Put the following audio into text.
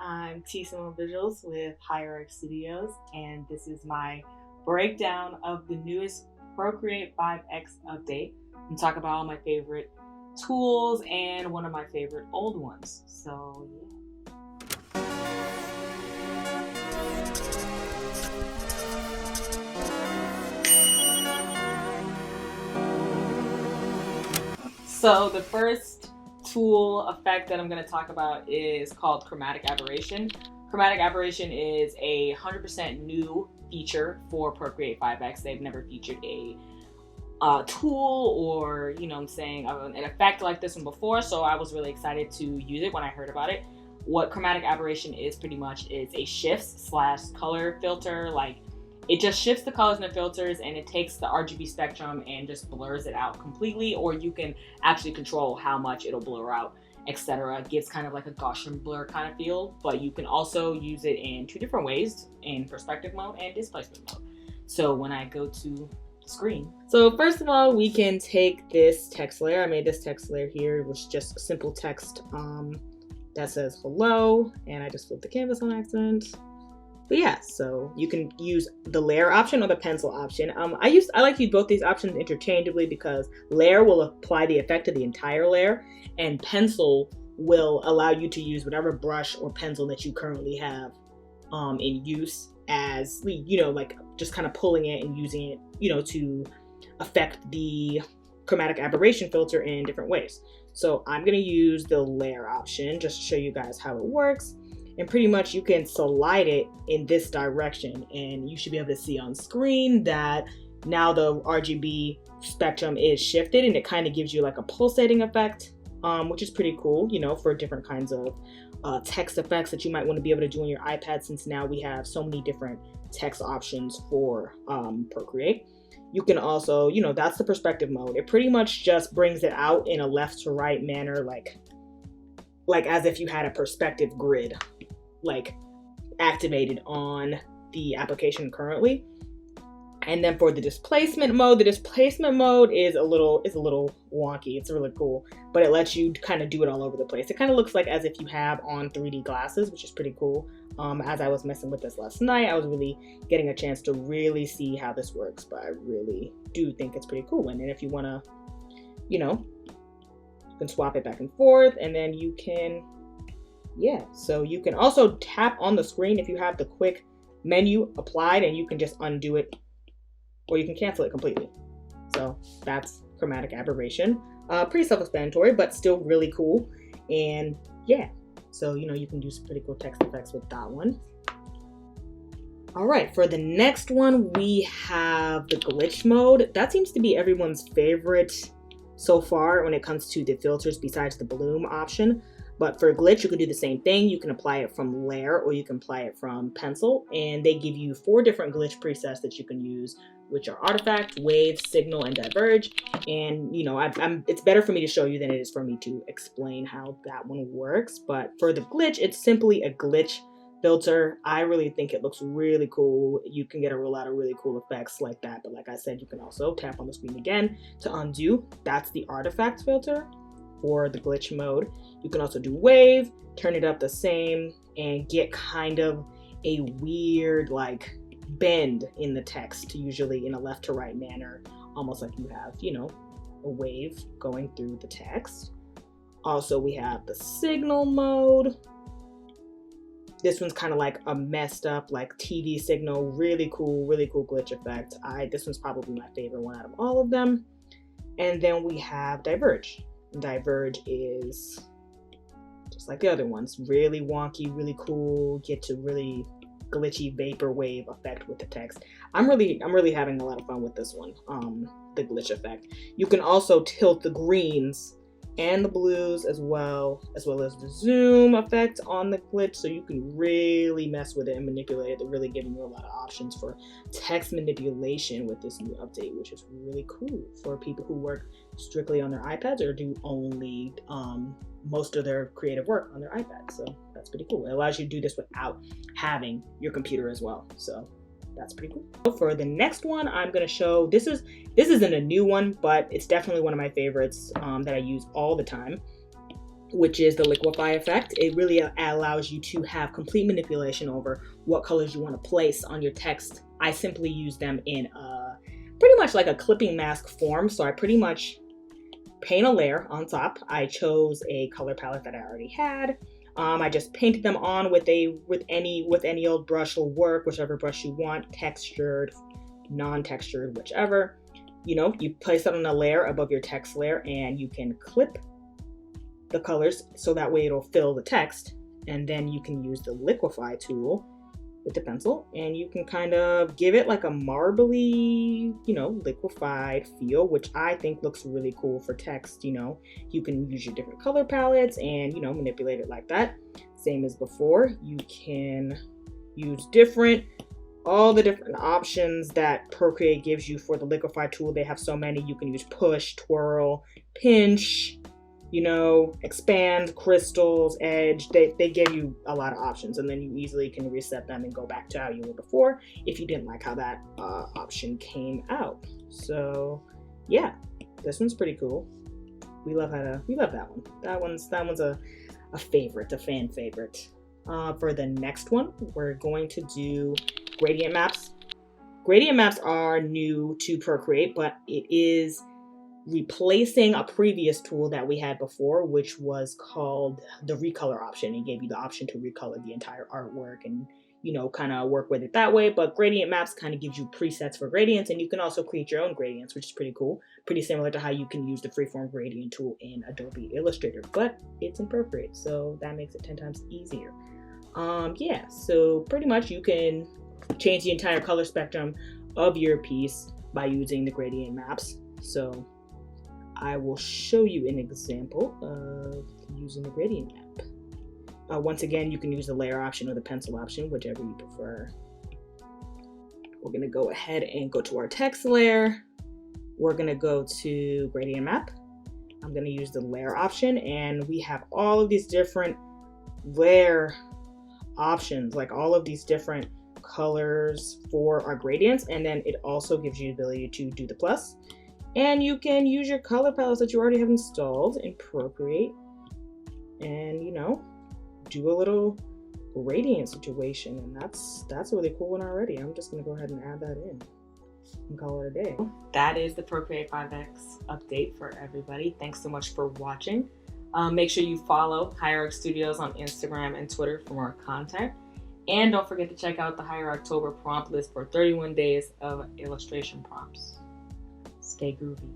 I'm T Simone Visuals with Hierarch Studios, and this is my breakdown of the newest Procreate 5X update. And talk about all my favorite tools and one of my favorite old ones. So yeah. So the first tool effect that I'm going to talk about is called Chromatic Aberration. Chromatic Aberration is a 100% new feature for Procreate 5X. They've never featured a tool or, an effect like this one before, so I was really excited to use it when I heard about it. What Chromatic Aberration is pretty much is a shifts / color filter. Like, it just shifts the colors and the filters, and it takes the RGB spectrum and just blurs it out completely, or you can actually control how much it'll blur out, etc. It gives kind of like a Gaussian blur kind of feel, but you can also use it in two different ways, in perspective mode and displacement mode. So when I go to screen. So first of all, we can take this text layer. I made this text layer here. It was just simple text that says hello, and I just flipped the canvas on accident. But yeah, so you can use the layer option or the pencil option. I like to use both these options interchangeably because layer will apply the effect to the entire layer, and pencil will allow you to use whatever brush or pencil that you currently have in use, as like just kind of pulling it and using it, to affect the chromatic aberration filter in different ways. So I'm going to use the layer option just to show you guys how it works. And pretty much you can slide it in this direction, and you should be able to see on screen that now the RGB spectrum is shifted, and it kind of gives you like a pulsating effect, which is pretty cool, for different kinds of text effects that you might want to be able to do on your iPad, since now we have so many different text options for Procreate. You can also, that's the perspective mode. It pretty much just brings it out in a left to right manner, like as if you had a perspective grid like activated on the application currently. And then for the displacement mode is a little wonky. It's really cool, but it lets you kind of do it all over the place. It kind of looks like as if you have on 3D glasses, which is pretty cool. As I was messing with this last night, I was really getting a chance to really see how this works, but I really do think it's pretty cool. And then if you want to, you can swap it back and forth, and then you can, so you can also tap on the screen if you have the quick menu applied, and you can just undo it, or you can cancel it completely. So that's Chromatic Aberration. Pretty self-explanatory, but still really cool. And yeah, so you can do some pretty cool text effects with that one. All right, for the next one, we have the glitch mode. That seems to be everyone's favorite so far when it comes to the filters, besides the bloom option. But for glitch, you can do the same thing. You can apply it from layer, or you can apply it from pencil, and they give you 4 different glitch presets that you can use, which are artifact, wave, signal, and diverge. And it's better for me to show you than it is for me to explain how that one works. But for the glitch, it's simply a glitch filter. I really think it looks really cool. You can get a lot of really cool effects like that. But like I said, you can also tap on the screen again to undo. That's the artifact filter for the glitch mode. You can also do wave, turn it up the same, and get kind of a weird like bend in the text, usually in a left to right manner, almost like you have, a wave going through the text. Also, we have the signal mode. This one's kind of like a messed up like TV signal. Really cool glitch effect. This one's probably my favorite one out of all of them. And then we have diverge. Diverge is just like the other ones, really wonky, really cool, get to really glitchy vaporwave effect with the text. I'm really having a lot of fun with this one, the glitch effect. You can also tilt the greens and the blues as well as the zoom effect on the glitch, so you can really mess with it and manipulate it. They're really giving you a lot of options for text manipulation with this new update, which is really cool for people who work strictly on their iPads or do only most of their creative work on their iPad. So that's pretty cool. It allows you to do this without having your computer as well. So that's pretty cool. For the next one, I'm going to show, this isn't a new one, but it's definitely one of my favorites that I use all the time. which is the Liquify effect. It really allows you to have complete manipulation over what colors you want to place on your text. I simply use them in pretty much like a clipping mask form. So I pretty much paint a layer on top. I chose a color palette that I already had. I just painted them on with any old brush will work, whichever brush you want, textured, non-textured, whichever. You know, you place it on a layer above your text layer, and you can clip the colors so that way it'll fill the text. And then you can use the Liquify tool with the pencil, and you can kind of give it like a marbly, you know, liquefied feel, which I think looks really cool for text. You know, you can use your different color palettes and, you know, manipulate it like that. Same as before. You can use all the different options that Procreate gives you for the Liquify tool. They have so many. You can use push, twirl, pinch, you know, expand, crystals, edge. They give you a lot of options, and then you easily can reset them and go back to how you were before if you didn't like how that option came out. So yeah, this one's pretty cool. We love that one. That one's a favorite, a fan favorite. For the next one, we're going to do gradient maps. Gradient maps are new to Procreate, but it is replacing a previous tool that we had before, which was called the recolor option. It gave you the option to recolor the entire artwork and, you know, kind of work with it that way. But gradient maps kind of gives you presets for gradients, and you can also create your own gradients, which is pretty cool. Pretty similar to how you can use the freeform gradient tool in Adobe Illustrator, but it's in Procreate, so that makes it 10 times easier. Yeah, so pretty much you can change the entire color spectrum of your piece by using the gradient maps. So I will show you an example of using the gradient map. Once again, you can use the layer option or the pencil option, whichever you prefer. We're gonna go ahead and go to our text layer. We're gonna go to gradient map. I'm gonna use the layer option, and we have all of these different layer options, like all of these different colors for our gradients. And then it also gives you the ability to do the plus. And you can use your color palettes that you already have installed in Procreate and, you know, do a little gradient situation. And that's a really cool one already. I'm just going to go ahead and add that in and call it a day. That is the Procreate 5X update for everybody. Thanks so much for watching. Make sure you follow Hierarch Studios on Instagram and Twitter for more content. And don't forget to check out the Hierarchtober prompt list for 31 days of illustration prompts. Stay groovy.